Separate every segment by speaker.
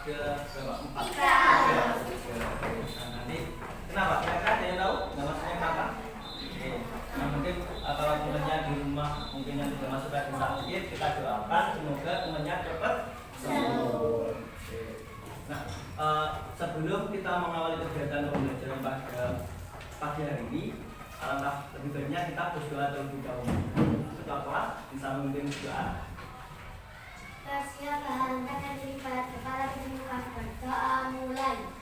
Speaker 1: berapa? 4. Nah, nanti kenapa? Kira-kira ada yang tahu alasannya kenapa? Oke. Nah, mungkin kalau temannya di rumah mungkin yang tidak masuk ke sakit, kita doakan semoga temannya cepat sembuh. Oke. Nah, sebelum kita mengawali kegiatan pembelajaran pada pagi hari ini, alangkah lebih baiknya kita berdoa terlebih dahulu. Ketua kelas bisa memimpin doa.
Speaker 2: Tersiap bahan tangan dilipat kepala dibuka berdoa mulai.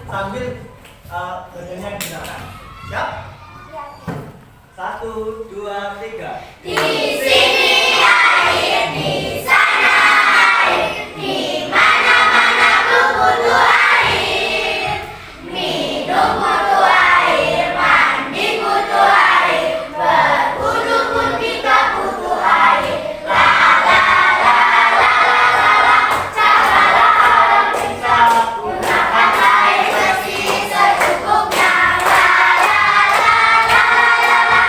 Speaker 1: Sambil badannya digunakan. Siap? 1, 2, 3.
Speaker 2: Di sini air, di sana air, di mana-mana butuh air. Minum butuh air, mandi butuh air, berwudu pun kita butuh air. La la la la la la, caralah alam kita gunakan air bersih secukupnya. La la la la la la,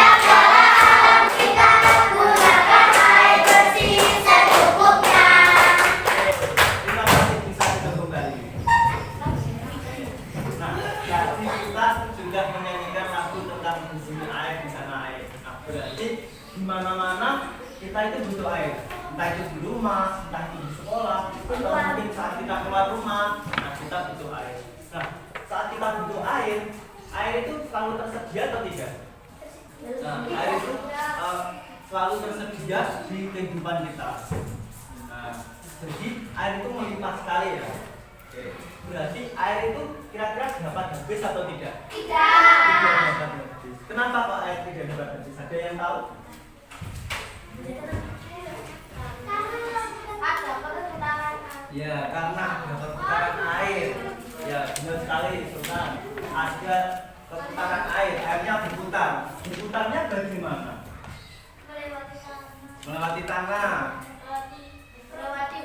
Speaker 2: caralah alam kita gunakan air bersih secukupnya.
Speaker 1: Terima kasih bisa kita kembali. Nah, tadi kita sudah menyanyikan lagu tentang di sini air, di sana air. Nah, berarti di mana-mana kita itu butuh air. Entah itu di rumah, entah itu di sekolah, atau mungkin saat kita keluar rumah, nah kita butuh air. Nah, saat kita butuh air, air itu selalu tersedia atau tidak? Nah, air itu selalu tersedia di kehidupan kita. Nah, jadi air itu melimpah sekali ya. Oke. Berarti air itu kira-kira dapat habis atau tidak?
Speaker 2: Tidak.
Speaker 1: Tidak dapat habis. Kenapa kok air tidak dapat habis? Ada yang tahu?
Speaker 2: Ada perputaran
Speaker 1: Ya, karena ada perputaran air. Ya, benar sekali, Sultan. Ada perputaran air, airnya berputar. Berputarnya bagaimana? Melewati tanah,
Speaker 2: melewati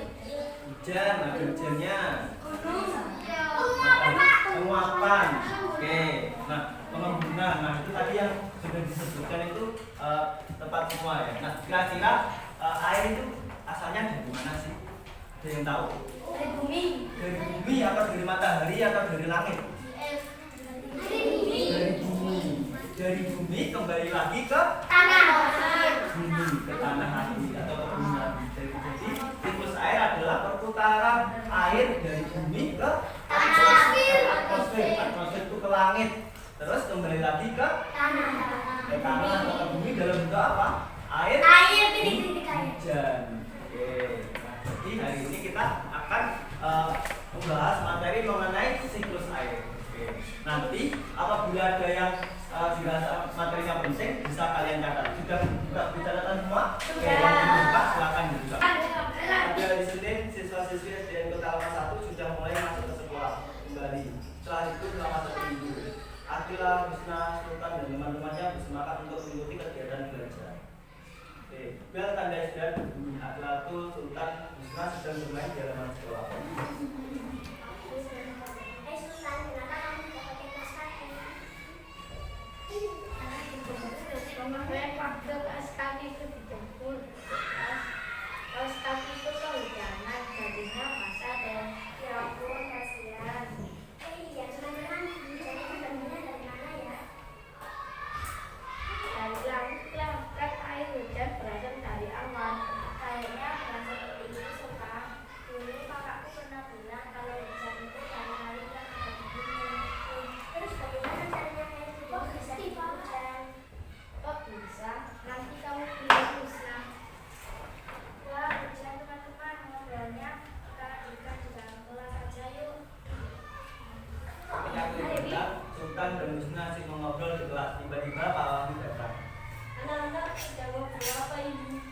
Speaker 1: hujan, ada hujannya.
Speaker 2: gunung,
Speaker 1: Penguapan. Oke. Nah, pengembunan. Nah, itu tadi yang sudah disebutkan itu tempat semua ya. Nah, kira-kira air itu asalnya dari mana sih? Ada yang tahu?
Speaker 2: dari bumi,
Speaker 1: Dari bumi atau dari matahari atau dari langit?
Speaker 2: dari bumi,
Speaker 1: Dari bumi. Dari bumi kembali lagi ke
Speaker 2: tanah,
Speaker 1: bumi, ke tanah lagi atau ke bumi lagi. Jadi siklus air adalah perputaran air dari bumi ke atmosfer itu ke langit, terus kembali lagi ke tanah atau ke bumi dalam bentuk apa? Air
Speaker 2: titik-titik air.
Speaker 1: hujan. Oke. Nah, jadi hari ini kita akan membahas materi mengenai siklus Nanti apabila ada yang dirasa materinya penting bisa kalian catat. Sudah buka catatan semua? Oke, yang dibuka silakan dibuka. Pada hari Senin siswa-siswi SDN Kota Lama 1 sudah mulai masuk ke sekolah kembali. Setelah itu selama 1 minggu, Akila, Husna, Sultan dan teman-temannya bersemangat untuk mengikuti kegiatan belajar. Oke, bel tanda istirahat berbunyi. Akila itu Sultan, Husna sedang bermain di halaman sekolah.
Speaker 2: Kemarin waktu kaos kaki itu dijemput, kaos kaki itu kehujanan, jadinya basah dan ya ampun kasihan. Iya teman-teman, jadi ketemunya dari mana ya? Dari langit lah, kan air hujan berasal dari awan. Kayaknya bukan seperti itu suka. Dulu kakakku pernah bilang kalau hujan itu dari langit yang ada di bumi. Terus bagaimana caranya air hujan bisa dihujan? Kok bisa? Nanti kamu pilih Husna. Wah, hujan teman-teman, ngobrolnya kita lanjutkan di dalam kelas aja yuk.
Speaker 1: Ketika berbicara, Sultan dan Husna asik mengobrol di kelas. Tiba-tiba Pak Wahyu datang.
Speaker 2: Anak-anak sedang ngobrol apa ini?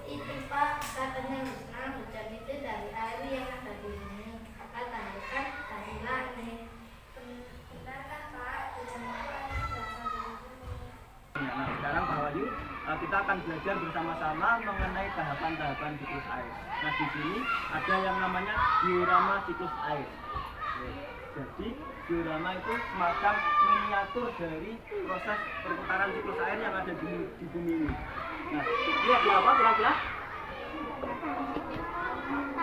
Speaker 2: Itu Pak, katanya Husna, hujan itu dari air yang ada di bumi. Katanya kan dari langit. Benar kan Pak, hujan itu airnya berasal dari bumi.
Speaker 1: Nah, sekarang Pak Wahyu, kita akan belajar bersama-sama mengenai tahapan-tahapan siklus air. Nah, di sini ada yang namanya diorama siklus air. Oke, jadi diorama itu semacam miniatur dari proses perputaran siklus air yang ada di bumi ini. Nah, ini ada apa kira-kira?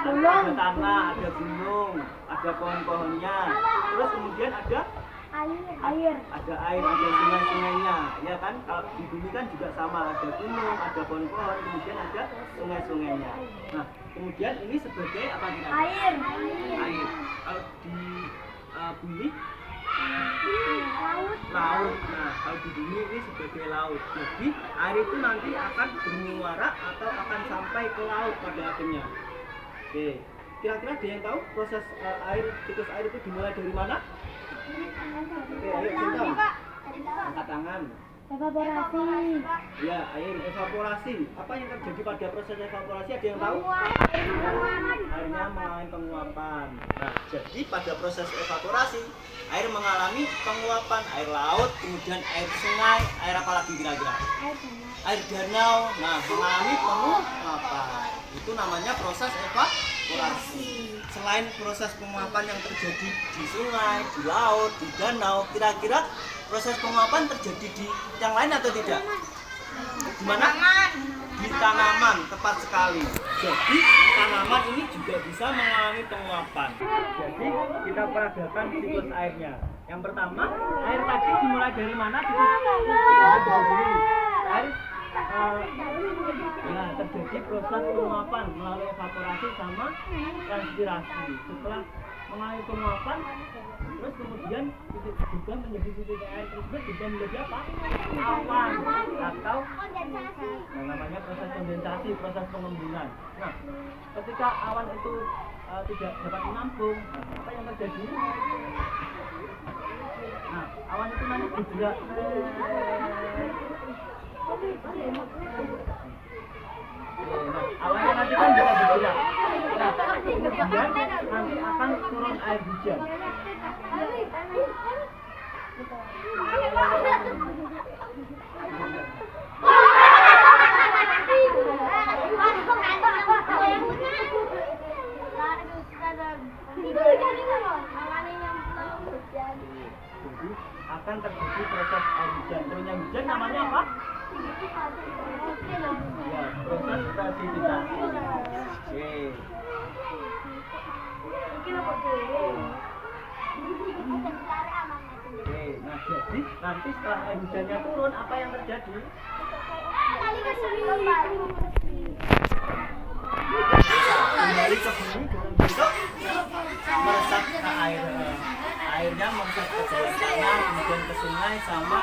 Speaker 1: Ada tanah, ada gunung, ada pohon-pohonnya. Terus kemudian ada
Speaker 2: Air.
Speaker 1: ada air, ada sungai-sungainya, ya kan? Kalau di bumi kan juga sama, ada gunung, ada pohon-pohon, kemudian ada sungai-sungainya. Nah, kemudian ini sebagai apa kira-kira?
Speaker 2: Air.
Speaker 1: Air. Kalau di bumi
Speaker 2: Laut.
Speaker 1: laut. Nah, kalau di bumi ini sebagai laut. Jadi air itu nanti akan bermuara atau akan sampai ke laut pada akhirnya. Oke, kira-kira ada yang tahu proses siklus air itu dimulai dari mana? Oke, ayo kita angkat tangan.
Speaker 2: Evaporasi.
Speaker 1: Ya, air evaporasi. Apa yang terjadi pada proses evaporasi? Ada yang tahu? Airnya mengalami penguapan. Nah, jadi pada proses evaporasi, air mengalami penguapan, air laut, kemudian air sungai, air apa lagi kira-kira? Air danau. Nah, mengalami penguapan. Itu namanya proses evaporasi. Selain proses penguapan yang terjadi di sungai, di laut, di danau, kira-kira proses penguapan terjadi di yang lain atau tidak? Di mana? Di tanaman, tepat sekali. Jadi tanaman ini juga bisa mengalami penguapan. Jadi kita peragakan siklus airnya. Yang pertama, air tadi dimulai dari mana? Air nah, terjadi proses penguapan melalui evaporasi sama transpirasi. Setelah mengalami penguapan, terus kemudian juga menjadi titik air tersebut juga menjadi apa? Awan atau namanya proses kondensasi, proses pengembunan. Nah, ketika awan itu tidak dapat menampung, apa yang terjadi? Nah, awan itu nanti bergerak. Nah, awannya nanti kan bisa bergerak. Nah, kemudian nanti akan turun air hujan. Jadi akan terjadi proses air hujan. Turunnya hujan namanya apa? Ya, proses presipitasasi. Oke. Oke, nah jadi nanti setelah air hujannya turun, apa yang terjadi? Kembali ke bumi dalam bentuk meresap ke air. Airnya meresap ke bawah tanah, kemudian ke sungai sama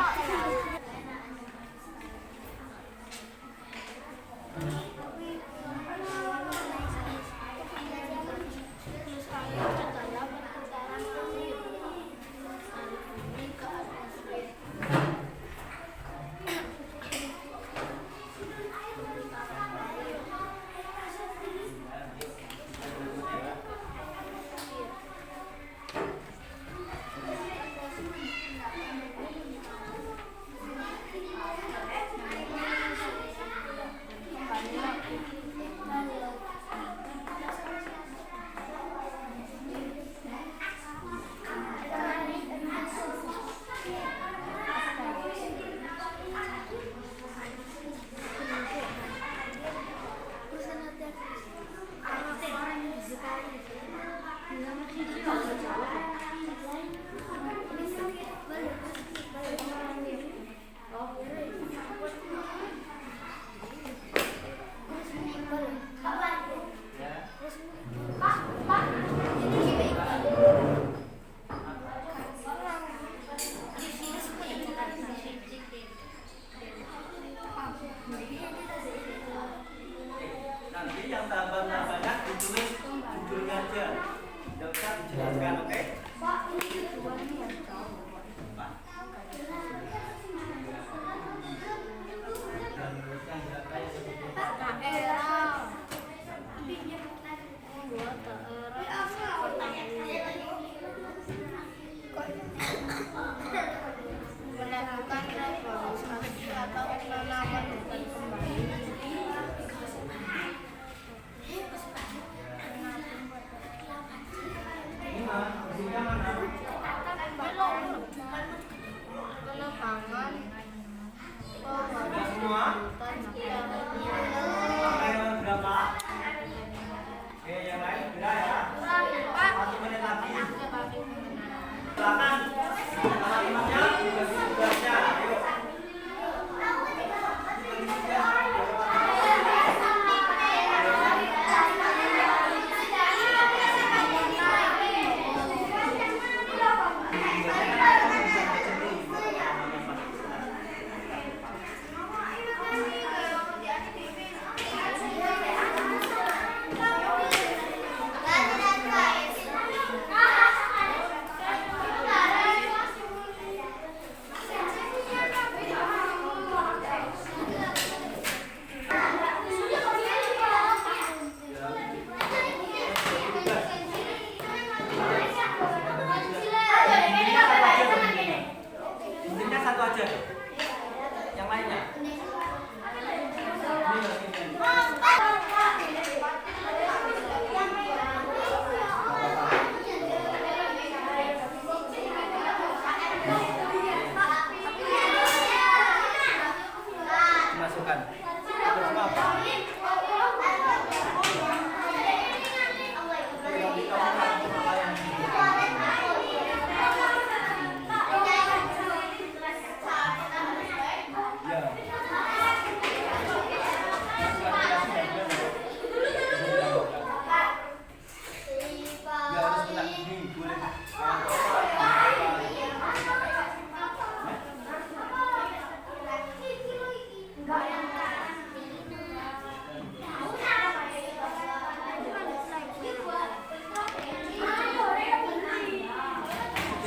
Speaker 1: ini boleh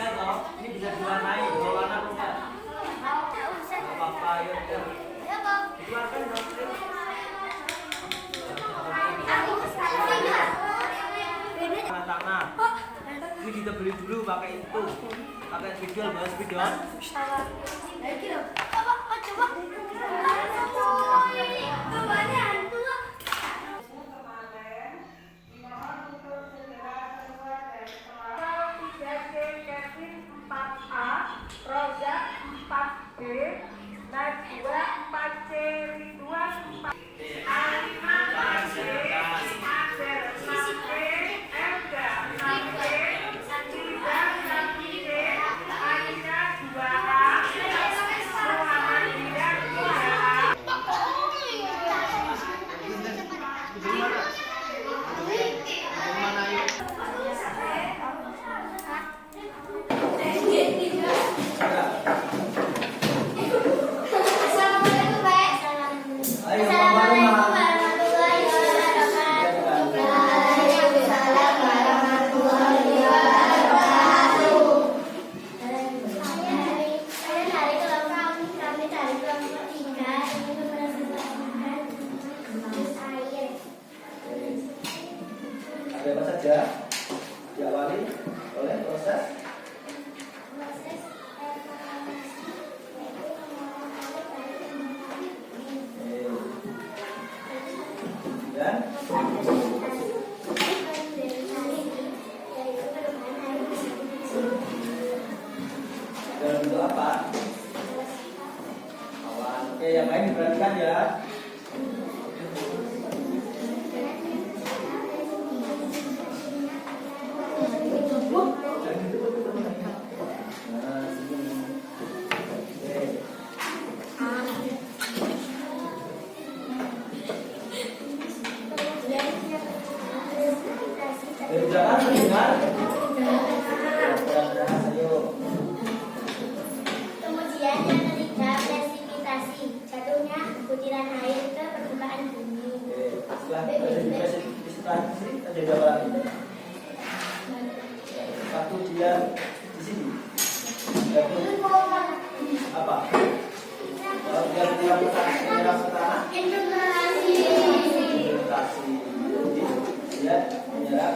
Speaker 1: ya toh, ini bisa diwarnai, dua warna enggak? Apa-apa, ya udah. Dikeluarkan dong. Tanah. Ini kita beli dulu pakai itu. Pakai spidol, bawa spidol. Ada apa saja diawali oleh proses dan dalam bentuk apa? Awan. Oke, yang lain diperhatikan ya. Kerjakan mendengar.
Speaker 2: Kemudian yang ketiga, presipitasi. Jatuhnya butiran air ke permukaan bumi.
Speaker 1: Setelah presipitasi ada berapa lagi? Satu dia di sini. Apa? Kalau dia menyerap ke tanah. Infiltrasi. Dia menyerap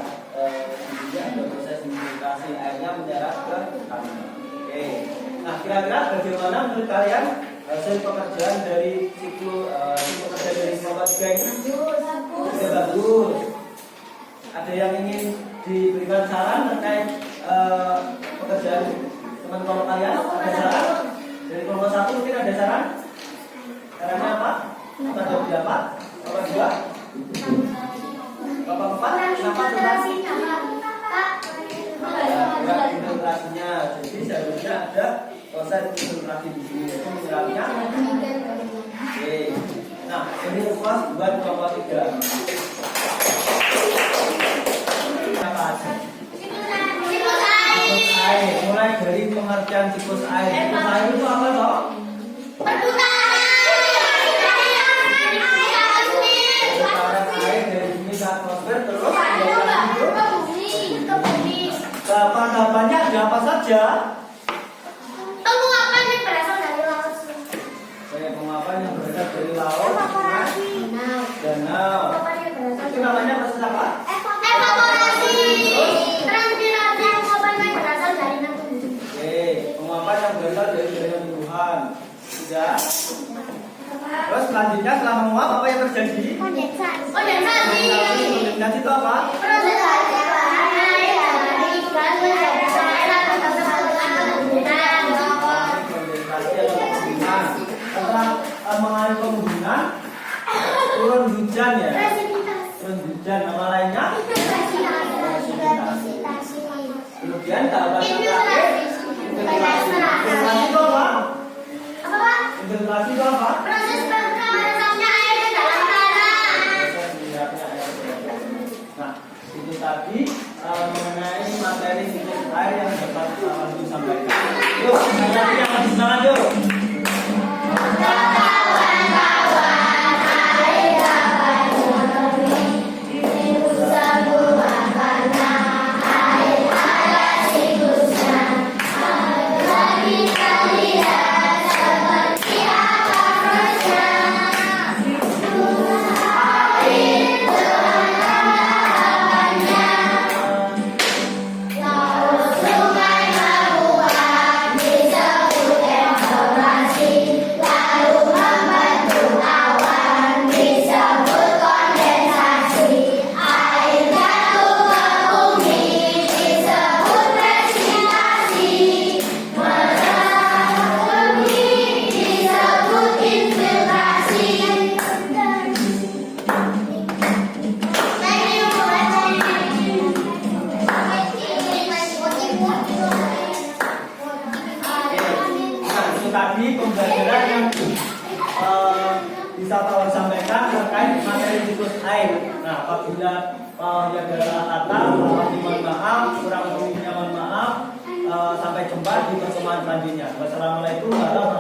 Speaker 1: ada proses infiltrasi airnya menyerap ke tanah. Oke. Nah, kira-kira bagaimana menurut kalian hasil pekerjaan dari pekerjaan dari kelompok 3 ini? Sudah bagus. Ada yang ingin diberikan saran terkait pekerjaan teman-teman kalian? Ada saran? Dari kelompok 1 mungkin ada saran? Sarannya apa? Apa ada pendapat? Apa dua? Bapak Bapak, kenapa infiltrasinya? Jadi seharusnya ada proses infiltrasi di sini, yaitu menyerapnya. Oke. Nah, ini ruas buat kelompok 3. Apa aja? Siklus air. Mulai dari pengertian siklus air. Siklus air itu apa toh? Atmosfer terus tahapan-tahapannya ada apa saja?
Speaker 2: Penguapan yang berasal dari laut.
Speaker 1: Penguapan yang berasal dari laut, danau. Itu namanya proses apa?
Speaker 2: Evaporasi. Transpirasi penguapan yang berasal dari bumi.
Speaker 1: Oke, penguapan yang berasal dari tumbuhan. Sudah. Terus selanjutnya setelah menguap apa yang terjadi?
Speaker 2: Kondensasi.
Speaker 1: Kondensasi itu apa?
Speaker 2: Proses perubahan air dari gas menjadi air atau kesatuan pembunan.
Speaker 1: Kondensasi atau pembunan. Setelah mengalami pembunan, turun hujan ya. Turun hujan, nama lainnya?
Speaker 2: Presipitasi.
Speaker 1: Kemudian tahapan terakhir, infiltrasi. Infiltrasi itu apa?
Speaker 2: Apa Pak?
Speaker 1: Infiltrasi itu apa?
Speaker 2: Proses meresapnya air ke dalam tanah.
Speaker 1: Nah, itu tadi mengenai materi air yang dapat Kawan sampaikan. Yuk, yang lebih semangat yuk. Tadi pembelajaran yang bisa Kawan sampaikan terkait materi siklus air. Nah, apabila yang adalah kata, mohon maaf, kurang lebihnya mohon maaf. Sampai jumpa di pertemuan selanjutnya. Wassalamualaikum warahmatullahi wabarakatuh.